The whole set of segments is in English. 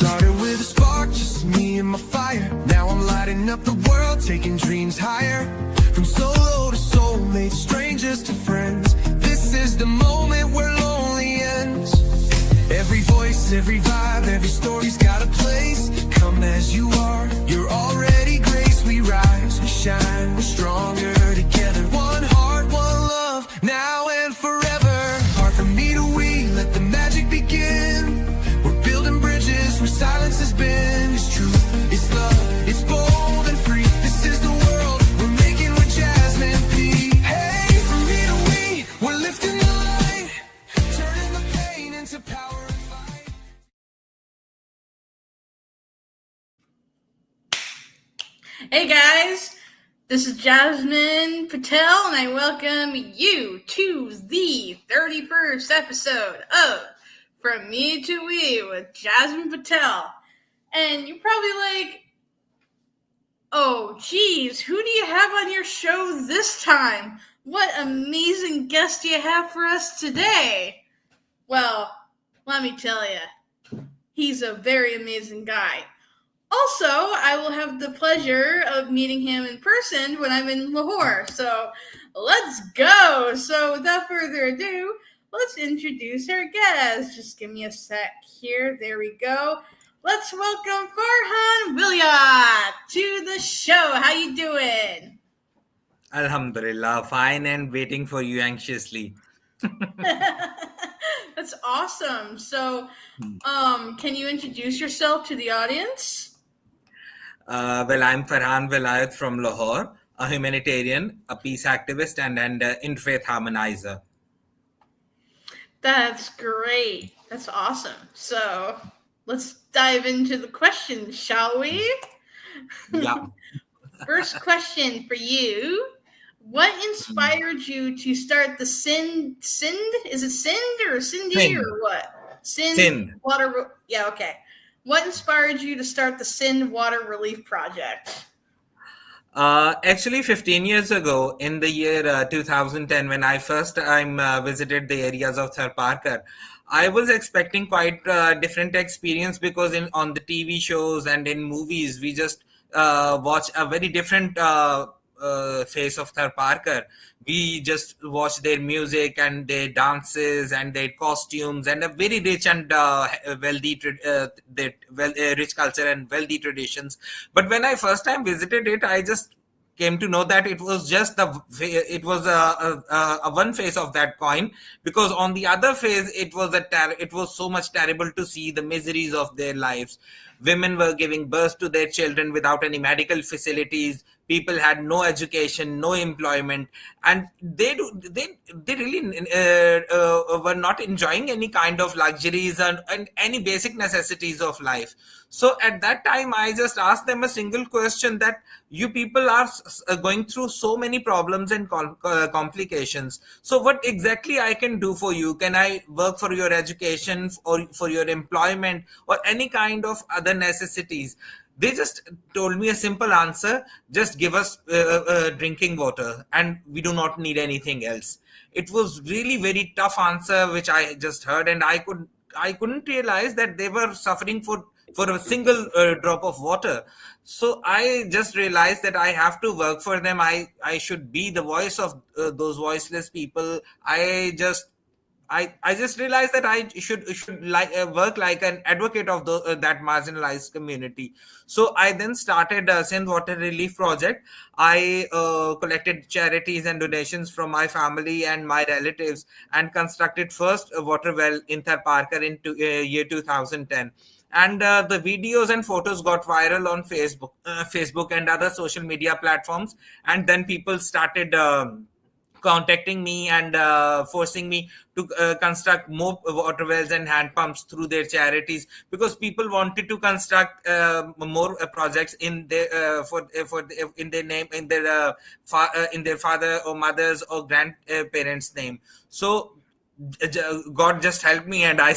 Started with a spark, just me and my fire. Now I'm lighting up the world, taking dreams higher. From solo to soulmate, strangers to friends. This is the moment where lonely ends. Every voice, every vibe, every story's got a place. Come as you are, you're already grace. We rise, we shine, we're stronger together. One heart, one love, now and forever. Heart from me to we, let the magic begin. We're building bridges where silence has been. It's truth, it's love, it's bold and free. This is the world we're making with Jasmine P. Hey, from me to we, we're lifting the light, turning the pain into power and fight. Hey guys, this is Jasmine Patel and I welcome you to the 31st episode of From Me to We with Jasmine Patel. And you're probably like, oh geez, who do you have on your show this time? What amazing guest do you have for us today? Well, let me tell you, he's a very amazing guy. Also, I will have the pleasure of meeting him in person when I'm in Lahore. So let's go. So without further ado, let's introduce our guest. Just give me a sec here. There we go. Let's welcome Farhan Wilayat to the show. How you doing? Alhamdulillah, fine and waiting for you anxiously. That's awesome. So, can you introduce yourself to the audience? I'm Farhan Wilayat from Lahore, a humanitarian, a peace activist, and an interfaith harmonizer. That's great. That's awesome. So, let's dive into the questions, shall we? Yeah. First question for you. What inspired you to start the Sindh? Is it Sindh or Sindhi Sindh. or what? Sindh. Water. Yeah, okay. What inspired you to start the Sindh Water Relief Project? Actually, 15 years ago, in the year 2010, when I first time visited the areas of Tharparkar, I was expecting quite a different experience because on the TV shows and in movies, we just watch a very different face of Tharparkar. We just watch their music and their dances and their costumes and a very rich and wealthy, rich culture and wealthy traditions. But when I first time visited it, I just came to know that it was just a one face of that coin, because on the other face it was so much terrible to see the miseries of their lives. Women were giving birth to their children without any medical facilities. People had no education, no employment, and they really were not enjoying any kind of luxuries and any basic necessities of life. So at that time, I just asked them a single question, that you people are going through so many problems and complications. So what exactly I can do for you? Can I work for your education or for your employment or any kind of other necessities? They just told me a simple answer: just give us drinking water and we do not need anything else. It was really very tough answer which I just heard, and I couldn't realize that they were suffering for a single drop of water. So I just realized that I have to work for them. I should be the voice of those voiceless people. I just realized that I should work like an advocate of that marginalized community. So I then started a Sindh Water Relief Project. I collected charities and donations from my family and my relatives and constructed first a water well in Tharparkar in year 2010. And the videos and photos got viral on Facebook and other social media platforms. And then people started contacting me and forcing me to construct more water wells and hand pumps through their charities, because people wanted to construct more projects in their in their name, in their father or mother's or grandparents' name. So God just helped me, and I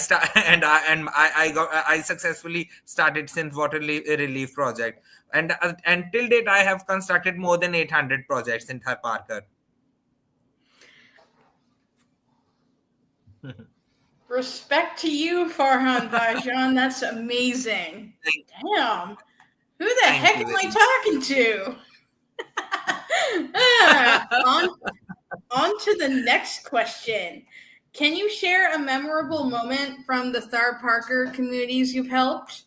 successfully started Sindh Water Relief Project, and till date I have constructed more than 800 projects in Tharparkar. Respect to you, Farhan Vajan. That's amazing. Thank, Damn. Who the thank heck you am very much. I talking to? On to the next question. Can you share a memorable moment from the Tharparkar communities you've helped?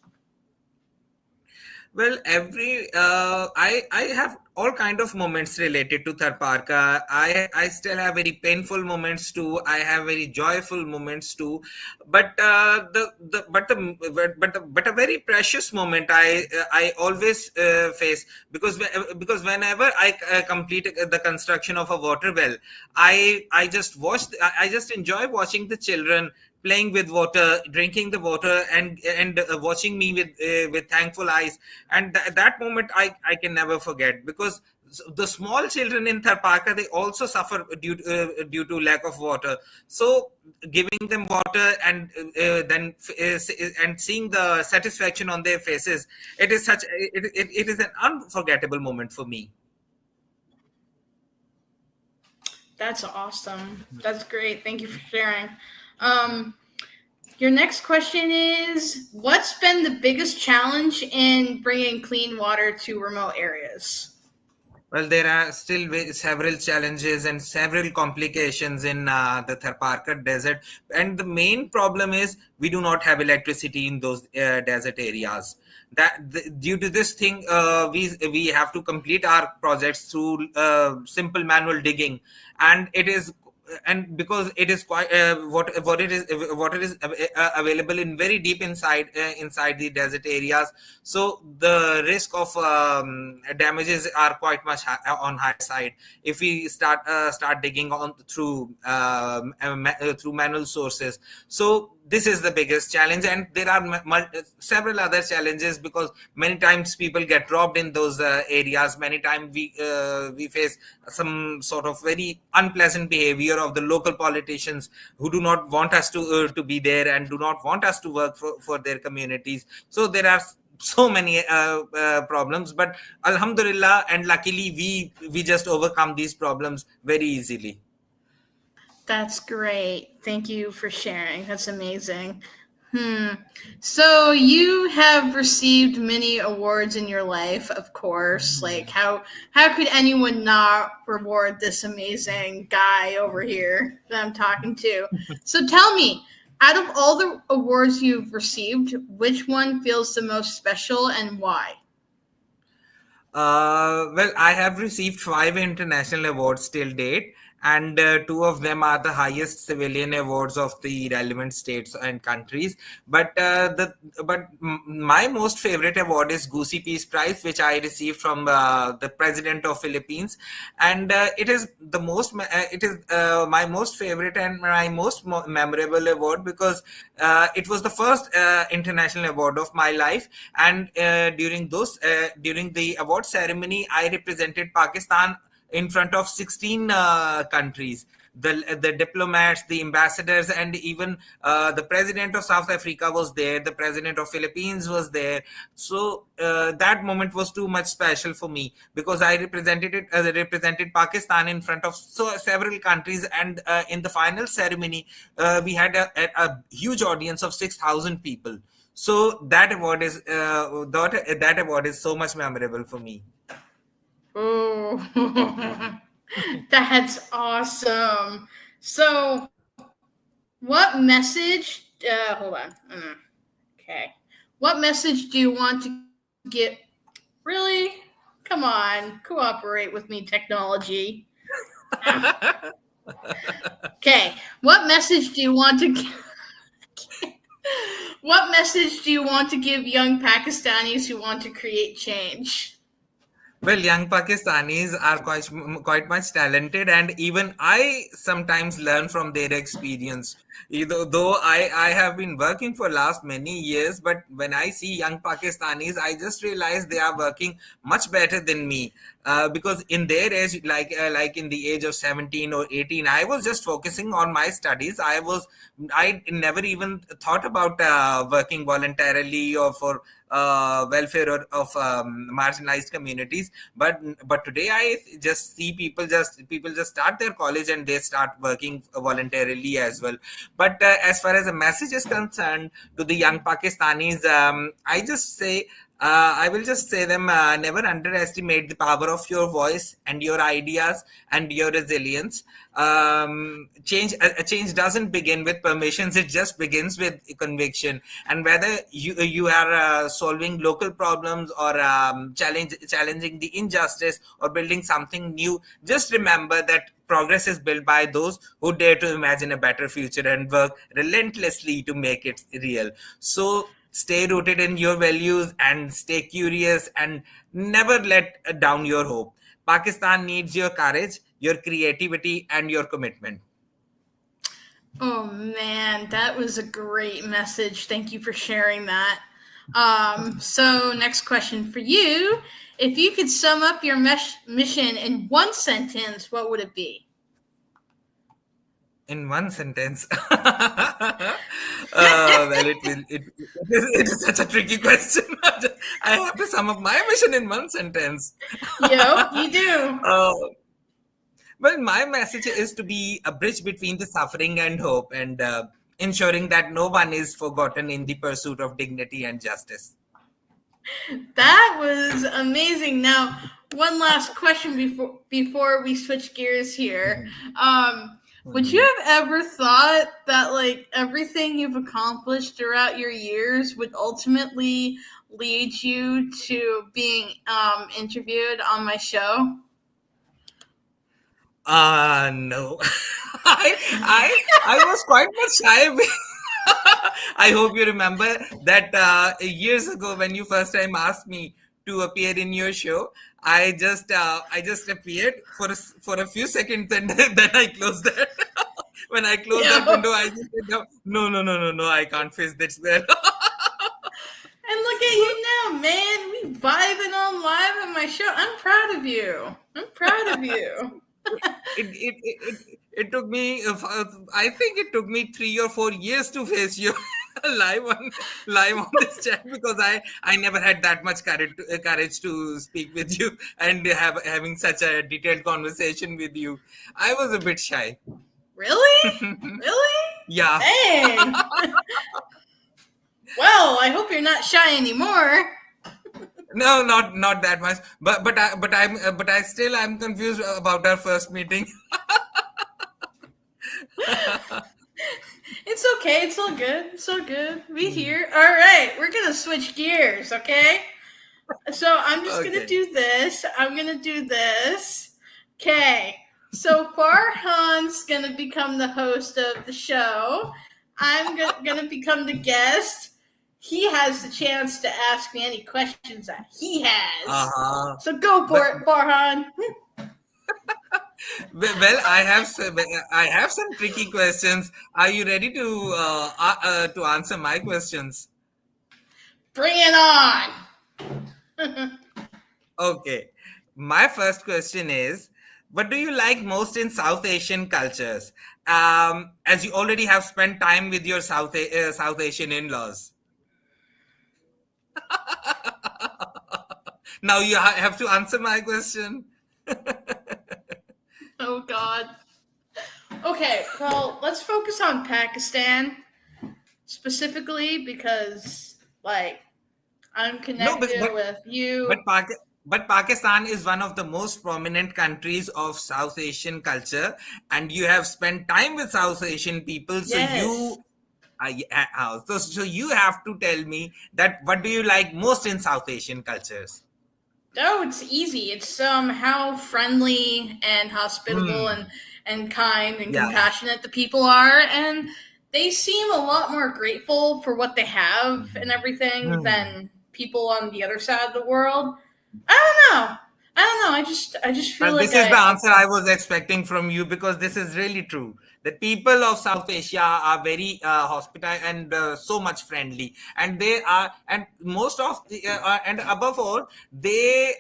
Well, I have all kind of moments related to Tharparkar. I still have very painful moments too. I have very joyful moments too. But but a very precious moment I always face, because whenever I complete the construction of a water well, I just enjoy watching the children playing with water, drinking the water, and watching me with thankful eyes. And that moment I can never forget, because the small children in Tharparkar, they also suffer due to lack of water. So giving them water, and and seeing the satisfaction on their faces, it is an unforgettable moment for me. That's awesome. That's great. Thank you for sharing. Um, your next question is, what's been the biggest challenge in bringing clean water to remote areas? Well, there are still several challenges and several complications in the Tharparkar desert. And the main problem is we do not have electricity in those desert areas. Due to this thing, we have to complete our projects through simple manual digging, and it is and because it is quite what it is available in very deep inside the desert areas, so the risk of damages are quite much on high side if we start digging on through manual sources. So this is the biggest challenge, and there are several other challenges, because many times people get robbed in those areas. Many times we face some sort of very unpleasant behavior of the local politicians, who do not want us to be there and do not want us to work for their communities. So there are so many problems, but alhamdulillah and luckily we just overcome these problems very easily. That's great. Thank you for sharing. That's amazing. So you have received many awards in your life, of course. Like how could anyone not reward this amazing guy over here that I'm talking to? So tell me, out of all the awards you've received, which one feels the most special and why? Well, I have received 5 international awards till date, and 2 of them are the highest civilian awards of the relevant states and countries. But my most favorite award is Goosey Peace Prize, which I received from the President of Philippines, and it is my most favorite and my most memorable award, because it was the first international award of my life, and during the award ceremony, I represented Pakistan in front of 16 countries. The diplomats, the ambassadors, and even the president of South Africa was there. The president of Philippines was there. So that moment was too much special for me, because I represented Pakistan in front of several countries, and in the final ceremony, we had a huge audience of 6,000 people. So that award is so much memorable for me. Oh, that's awesome. So, what message? Hold on. Okay. What message do you want to get? Really? Come on, cooperate with me, technology. Okay. What message do you want to? What message do you want to give young Pakistanis who want to create change? Well, young Pakistanis are quite much talented, and even I sometimes learn from their experience. Though I have been working for last many years, but when I see young Pakistanis, I just realize they are working much better than me. because in their age, like in the age of 17 or 18, I was just focusing on my studies. I never even thought about working voluntarily or for welfare of marginalized communities. But today I just see people just start their college and they start working voluntarily as well. But as far as a message is concerned to the young Pakistanis, I will just say them, never underestimate the power of your voice and your ideas and your resilience. Change doesn't begin with permissions; it just begins with conviction. And whether you are solving local problems or challenging the injustice or building something new, just remember that progress is built by those who dare to imagine a better future and work relentlessly to make it real. So stay rooted in your values and stay curious and never let down your hope. Pakistan needs your courage, your creativity, and your commitment. Oh man, that was a great message. Thank you for sharing that. So next question for you. If you could sum up your mission in one sentence, what would it be? In one sentence. Well, it is such a tricky question. I have to sum up my mission in one sentence. Yep, you do. Well, my message is to be a bridge between the suffering and hope, and ensuring that no one is forgotten in the pursuit of dignity and justice. That was amazing. Now, one last question before we switch gears here. Would you have ever thought that like everything you've accomplished throughout your years would ultimately lead you to being interviewed on my show? No. I was quite much shy. I hope you remember that years ago when you first time asked me to appear in your show, I just appeared for a few seconds and then I closed that. When I closed that window, I just said, no, I can't face this well. And look at you now, man. We vibing on live on my show. I'm proud of you. It took me, I think it took me 3 or 4 years to face you live on this chat, because I never had that much courage to speak with you and having such a detailed conversation with you. I was a bit shy. Really? Really? Yeah. Dang. Well, I hope you're not shy anymore. No, not that much. But I'm confused about our first meeting. It's okay. It's all good. We here. All right. We're going to switch gears, okay? So I'm just going to do this. Okay. So Farhan's going to become the host of the show. I'm going to become the guest. He has the chance to ask me any questions that he has. So go for it, Farhan. Well, I have some tricky questions. Are you ready to answer my questions? Bring it on. Okay. My first question is, what do you like most in South Asian cultures? As you already have spent time with your South Asian in-laws. Now you have to answer my question. Oh, God. Okay, well, let's focus on Pakistan specifically because, like, I'm connected with you. But Pakistan is one of the most prominent countries of South Asian culture, and you have spent time with South Asian people. So so you have to tell me that what do you like most in South Asian cultures? Oh, it's easy. It's how friendly and hospitable and kind and compassionate the people are, and they seem a lot more grateful for what they have and everything than people on the other side of the world. I don't know. I just feel like this is the answer I was expecting from you, because this is really true. The people of South Asia are very hospitable and so much friendly, and they are, and most of the, and above all, they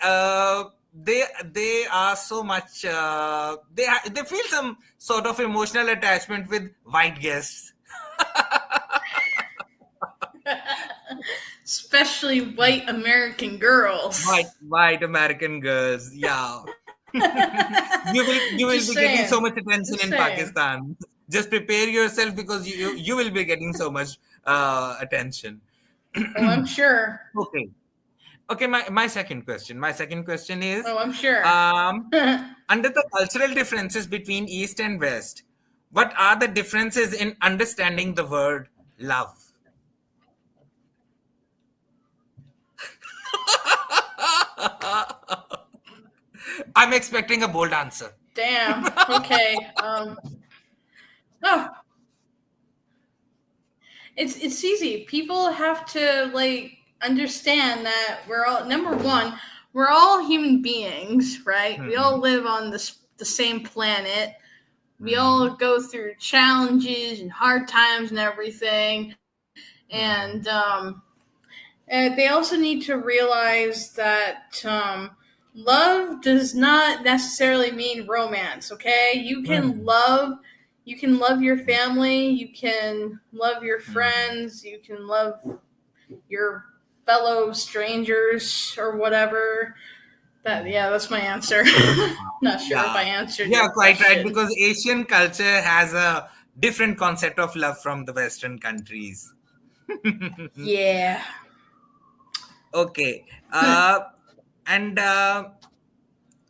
they are so much they feel some sort of emotional attachment with white guests. Especially white American girls. White American girls, yeah. You will Just be getting so saying. much attention Just in saying. Pakistan. Just prepare yourself because you will be getting so much attention. Oh, I'm sure. Okay. Okay, my second question. My second question is, Oh, I'm sure. um, under the cultural differences between East and West, what are the differences in understanding the word love? I'm expecting a bold answer. Damn. Okay. Oh, it's easy. People have to like understand that we're all number one. We're all human beings, right? We all Mhm. live on the same planet. We all Mhm. go through challenges and hard times and everything. And Mhm. they also need to realize that love does not necessarily mean romance. Okay, Mhm. you can love your family, you can love your Mhm. friends, you can love your fellow strangers or whatever. That's my answer. Not sure if I Yeah, answered yeah, your quite right. question. Because Asian culture has a different concept of love from the Western countries. Yeah. Okay. And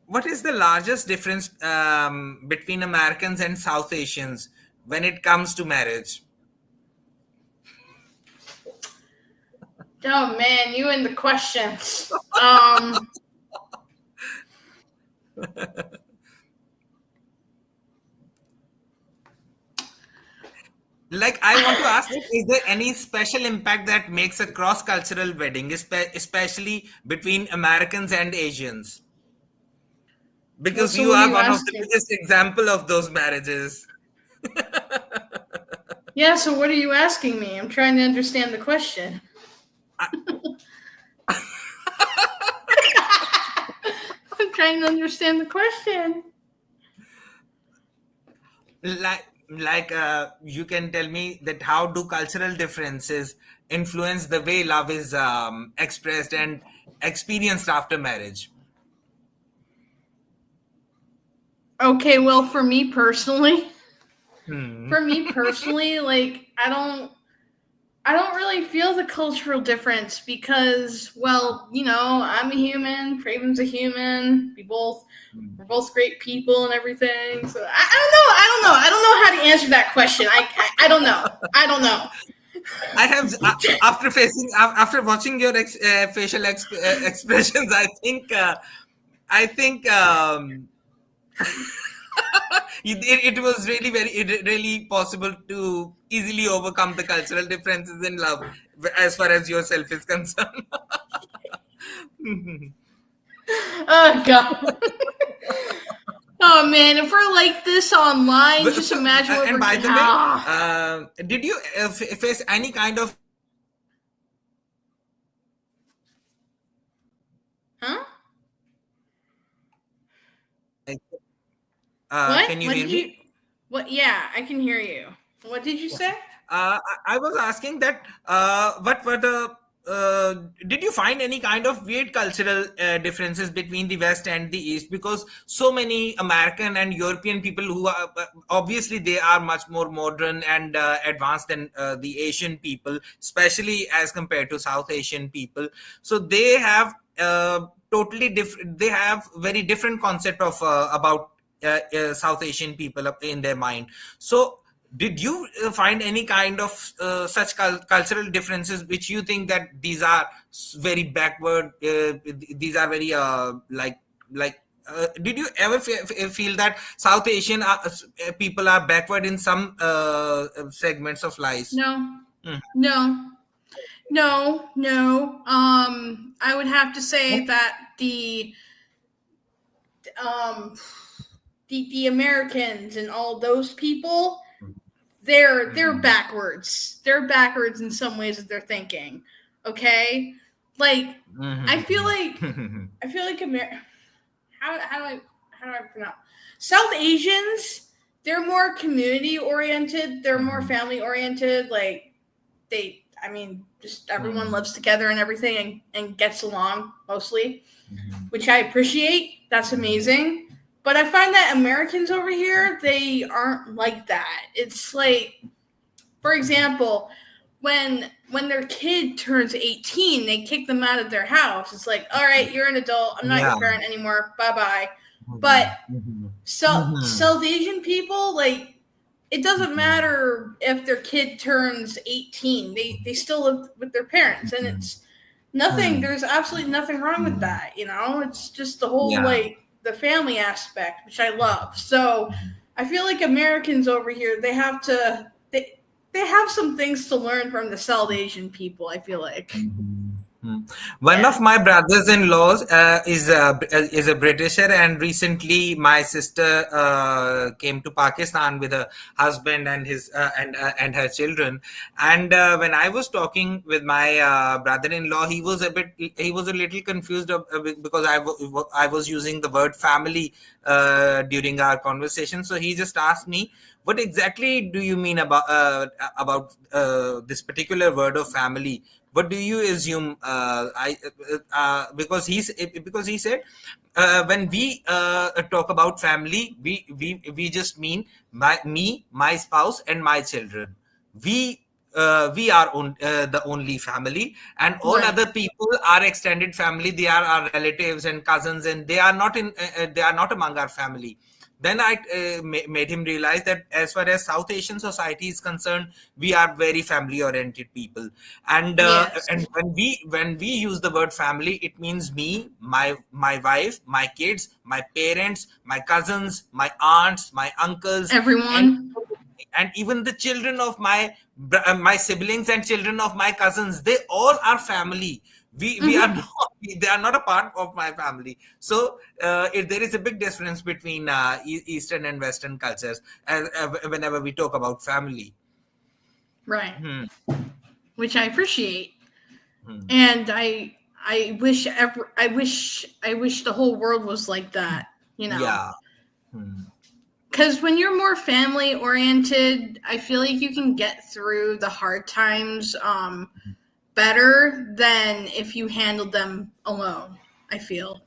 what is the largest difference between Americans and South Asians when it comes to marriage? Oh man, you and the questions. Like, I want to ask, like, is there any special impact that makes a cross-cultural wedding, especially between Americans and Asians? Well, Because so you what are are you one of the asking? biggest example of those marriages. Yeah, so what are you asking me? I'm trying to understand the question. I'm trying to understand the question. You can tell me that how do cultural differences influence the way love is expressed and experienced after marriage? Okay, well, Hmm. for me personally, like I don't really feel the cultural difference because, well, I'm a human. Craven's a human. We're both great people and everything. So I don't know. I don't know. I don't know how to answer that question. I don't know. I don't know. I have after watching your facial expressions, I think it was really possible to easily overcome the cultural differences in love as far as yourself is concerned. Oh god. Oh man, if we're like this online, just imagine what And we're. by the way, did you face any kind of? Huh? What? Can you What hear did you? me? What? Yeah, I can hear you. What did you say? I was asking that what were the did you find any kind of weird cultural differences between the West and the East? Because so many American and European people who are obviously they are much more modern and advanced than the Asian people, especially as compared to South Asian people. So they have totally different. They have very different concept of about South Asian people in their mind. So did you find any kind of such cultural differences which you think that these are very backward? These are very did you ever feel that South Asian people are backward in some segments of life? No, Mm. no, no. I would have to say that um the Americans and all those people, they're Mhm. backwards. They're backwards in some ways that they're thinking. Okay, like I feel like Mhm. I feel like America. how do I pronounce South Asians? They're more community oriented. They're more family oriented. Like just everyone lives together and everything and gets along mostly, which I appreciate. That's amazing. But I find that Americans over here, they aren't like that. It's like, for example, when their kid turns 18, they kick them out of their house. It's like, all right, you're an adult. I'm not Yeah. your parent anymore. Bye-bye. But South Asian people, like, it doesn't matter if their kid turns 18. They still live with their parents, and it's nothing. There's absolutely nothing wrong with that. It's just the whole like the family aspect, which I love. So I feel like Americans over here, they have some things to learn from the South Asian people, I feel like. One of my brothers-in-laws is a Britisher, and recently my sister came to Pakistan with her husband and his and her children. And when I was talking with my brother-in-law, he was a little confused because I was using the word family during our conversation. So he just asked me, "What exactly do you mean about this particular word of family? What do you assume?" Because he said, when we talk about family, we just mean my spouse, and my children. We are the only family, and all other people are extended family. They are our relatives and cousins, and they are not among our family. Then I made him realize that as far as South Asian society is concerned, we are very family-oriented people, and and when we use the word family, it means me, my wife, my kids, my parents, my cousins, my aunts, my uncles, everyone, and even the children of my siblings and children of my cousins. They all are family. We are not, they are not a part of my family. So there is a big difference between Eastern and Western cultures whenever we talk about family, right? Which I appreciate, and I wish the whole world was like that. Yeah. Because when you're more family oriented, I feel like you can get through the hard times better than if you handled them alone. I feel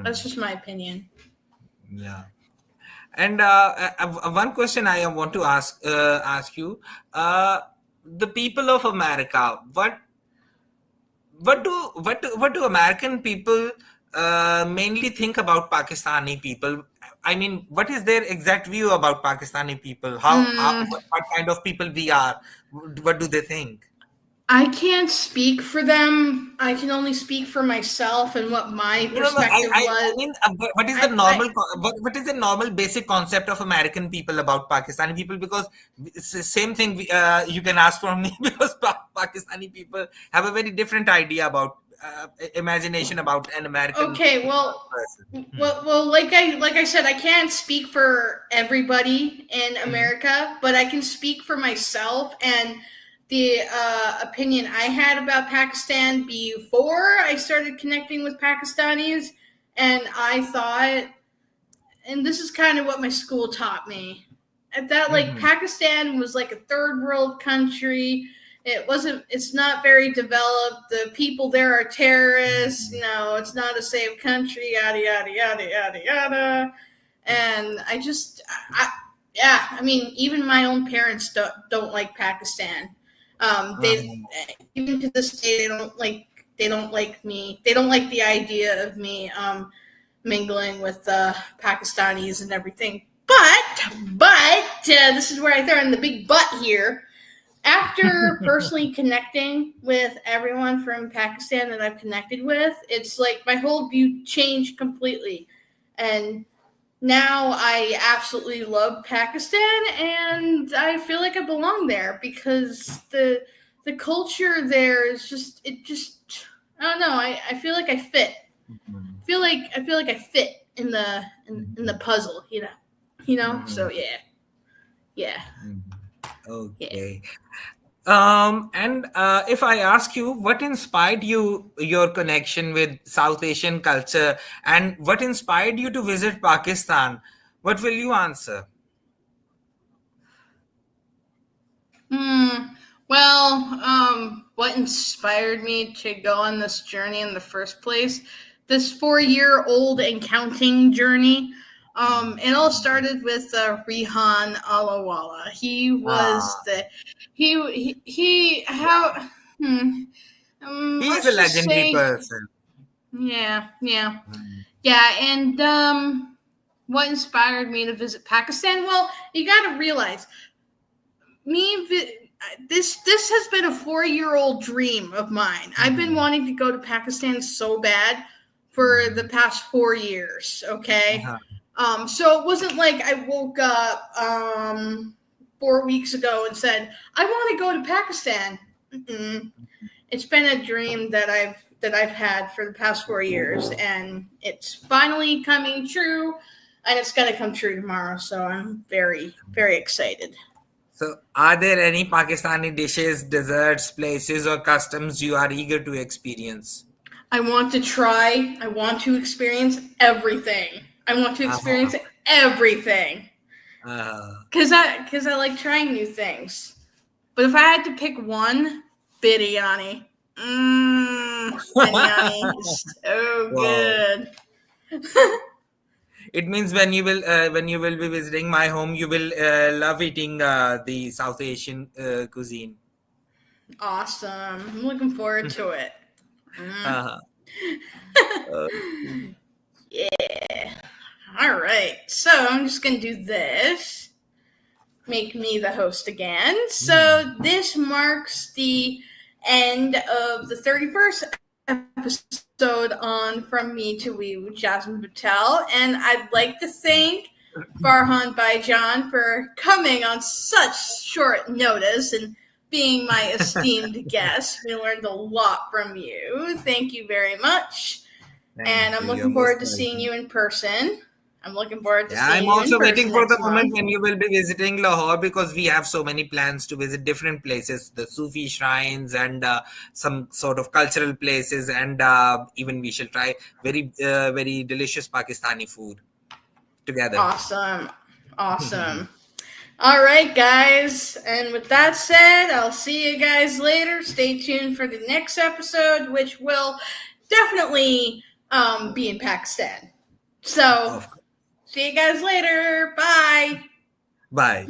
that's just my opinion. Yeah. And one question I want to ask you: the people of America, what do American people mainly think about Pakistani people? I mean, what is their exact view about Pakistani people? What kind of people we are? What do they think? I can't speak for them. I can only speak for myself and what my perspective I was. mean, what is the normal what is the normal basic concept of American people about Pakistani people? Because it's the same thing you can ask for me, because Pakistani people have a very different idea about imagination about an American person. Like I said, I can't speak for everybody in America, but I can speak for myself and the opinion I had about Pakistan before I started connecting with Pakistanis. And I thought, and this is kind of what my school taught me, that like Pakistan was like a third world country. It's not very developed. The people there are terrorists. It's not a safe country, yada, yada, yada, yada, yada. And I mean, even my own parents don't like Pakistan. They even to this day they don't like me. They don't like the idea of me mingling with Pakistanis and everything. But this is where I throw in the big but here. After personally connecting with everyone from Pakistan that I've connected with, it's like my whole view changed completely, and now I absolutely love Pakistan, and I feel like I belong there because the culture there is just I don't know. I feel like I fit. I feel like I fit in the puzzle. Mm-hmm. So yeah. Okay. And if I ask you, what inspired your connection with South Asian culture, and what inspired you to visit Pakistan? What will you answer? Hmm. Well, what inspired me to go on this journey in the first place? This 4-year-old and counting journey. It all started with Rihan Alawala. He was Ah, the he how hmm, he's a let's just legendary say person. yeah, and what inspired me to visit Pakistan? Well, you got to realize this has been a 4-year-old dream of mine. I've been wanting to go to Pakistan so bad for the past 4 years. Okay, Uh-huh. so it wasn't like I woke up 4 weeks ago and said I want to go to Pakistan. Mm-mm. It's been a dream that I've had for the past 4 years, and it's finally coming true, and it's gonna come true tomorrow. So I'm very very excited. So, are there any Pakistani dishes, desserts, places, or customs you are eager to experience? I want to try. I want to experience everything. I want to Uh-huh. experience everything Uh, because I like trying new things. But if I had to pick one, biryani. Biryani is so wow. good. It means when you will be visiting my home, you will love eating the South Asian cuisine. Awesome. I'm looking forward to it. Mm. Uh-huh. Uh, Yeah. All right. So I'm just going to do this. Make me the host again. So this marks the end of the 31st episode on From Me to We with Jasmine Patel. And I'd like to thank Farhan Baijan for coming on such short notice and being my esteemed guest. We learned a lot from you. Thank you very much. And Thank I'm you. You're looking most forward to seeing welcome. you in person. I'm looking forward to Yeah, I'm seeing you in also waiting person for the next moment month. when you will be visiting Lahore because we have so many plans to visit different places, the Sufi shrines and some sort of cultural places, and even we shall try very delicious Pakistani food together. Awesome. Awesome. All right, guys. And with that said, I'll see you guys later. Stay tuned for the next episode, which will definitely be in Pakistan. So, Of course. see you guys later. Bye. Bye.